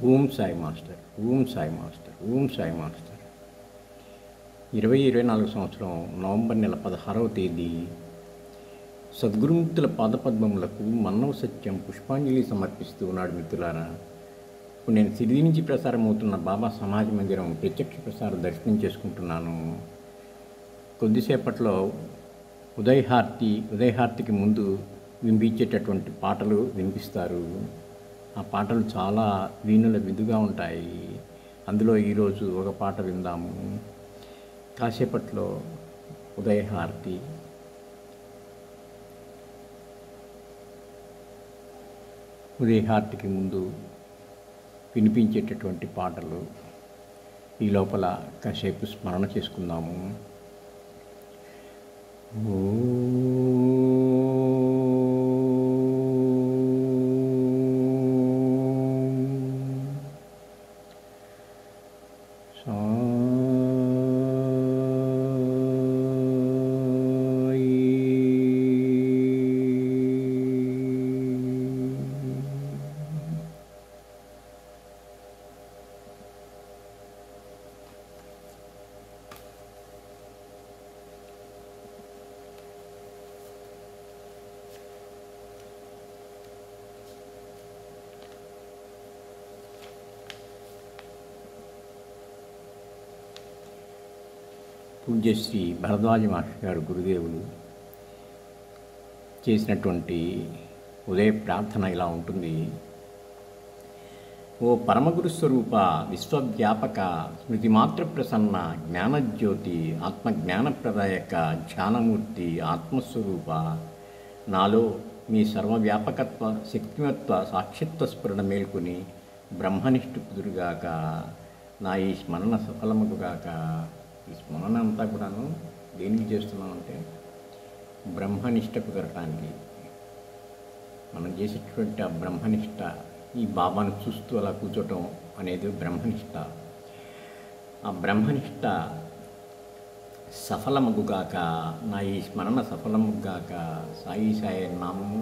Om Sai master, Om Sai master, Om Sai master. 2024 సంవత్సరం November నెల 16వ తేదీ సద్గురుమూర్తుల పాదపద్మములకు మన్నవ సత్యం పుష్పాంజలి సమర్పిస్తూ ఉన్నాడు. మిత్రులారా, ఇప్పుడు నేను సిరిడి నుంచి ప్రసారం అవుతున్న బాబా సమాజ మందిరం ప్రత్యక్ష ప్రసారం దర్శనం చేసుకుంటున్నాను. కొద్దిసేపట్లో ఉదయహారతికి ముందు వినిపించేటటువంటి పాటలు వినిపిస్తారు. ఆ పాటలు చాలా వీణుల విధుగా ఉంటాయి. అందులో ఈరోజు ఒక పాట విందాము. కాసేపట్లో ఉదయహారతి. ఉదయహారతికి ముందు వినిపించేటటువంటి పాటలు ఈ లోపల కాసేపు స్మరణ చేసుకుందాము. పూజ్యశ్రీ భరద్వాజ మాస్టర్ గారు గురుదేవులు చేసినటువంటి ఉదయ ప్రార్థన ఇలా ఉంటుంది. ఓ పరమగురు స్వరూప, విశ్వవ్యాపక, స్మృతిమాత్ర ప్రసన్న, జ్ఞానజ్యోతి, ఆత్మజ్ఞానప్రదాయక, ధ్యానమూర్తి, ఆత్మస్వరూప, నాలో మీ సర్వవ్యాపకత్వ, శక్తిమత్వ, సాక్షిత్వ స్ఫురణ మేల్కొని బ్రహ్మనిష్ఠు కుదురుగాక. నా ఈ స్మరణ సఫలమగుగాక. ఈ స్మరణ అంతా కూడాను దేనికి చేస్తున్నామంటే బ్రహ్మనిష్ట కుదరటానికి. మనం చేసేటటువంటి ఆ బ్రహ్మనిష్ట, ఈ బాబాను చూస్తూ అలా కూర్చోటం అనేది బ్రహ్మనిష్ట. ఆ బ్రహ్మనిష్ట సఫలమగుగాక. నా ఈ స్మరణ సఫలమగుగాక. సాయి సాయి నామము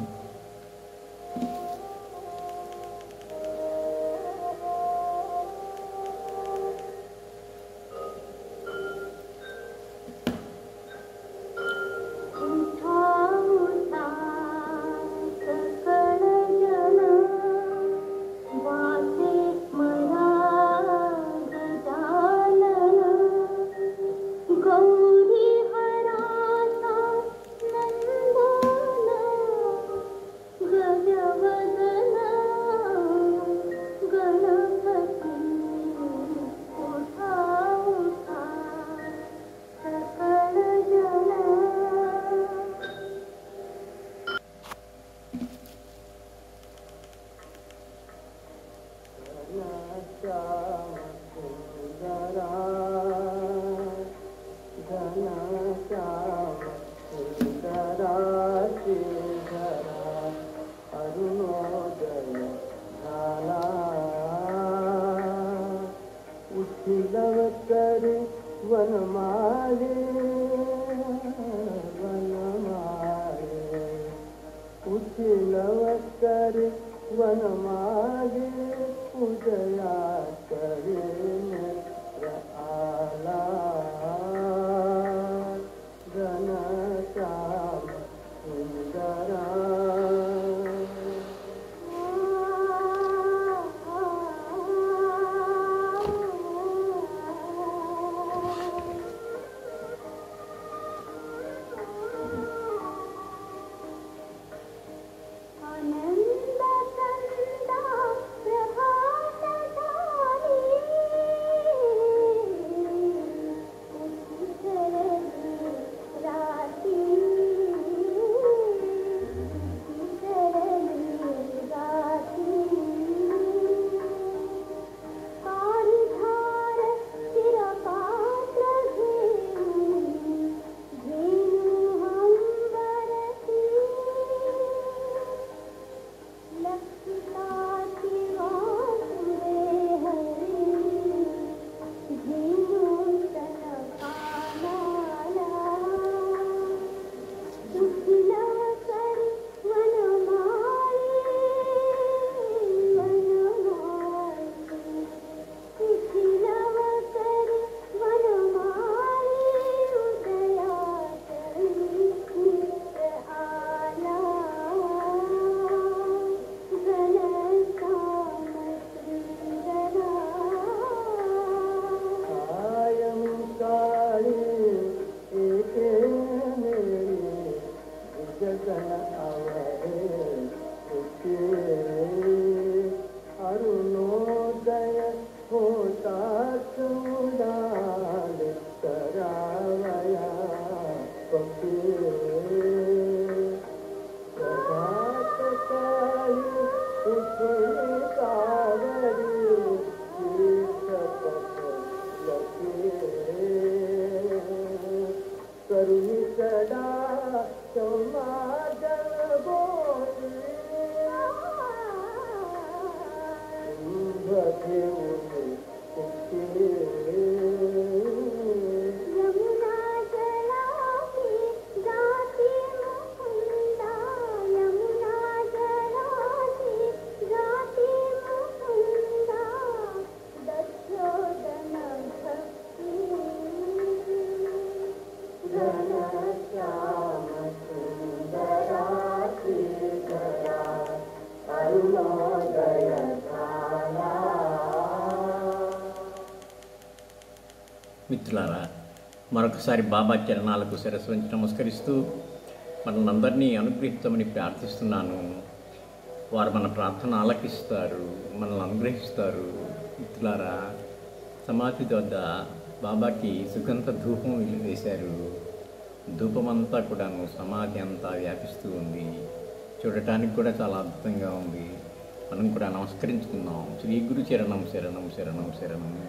మిత్రులారా, మరొకసారి బాబా చరణాలకు శిరస్సు వంచి నమస్కరిస్తూ మనల్ని అందరినీ అనుగ్రహించమని ప్రార్థిస్తున్నాను. వారు మన ప్రార్థన ఆలకిస్తారు, మనల్ని అనుగ్రహిస్తారు. మిత్రులారా, సమాధి వద్ద బాబాకి సుగంధ ధూపం వేశారు. ధూపమంతా కూడాను సమాధి అంతా వ్యాపిస్తూ ఉంది. చూడటానికి కూడా చాలా అద్భుతంగా ఉంది. మనం కూడా నమస్కరించుకుందాం. శ్రీ గురు చరణం శరణం శరణం శరణం.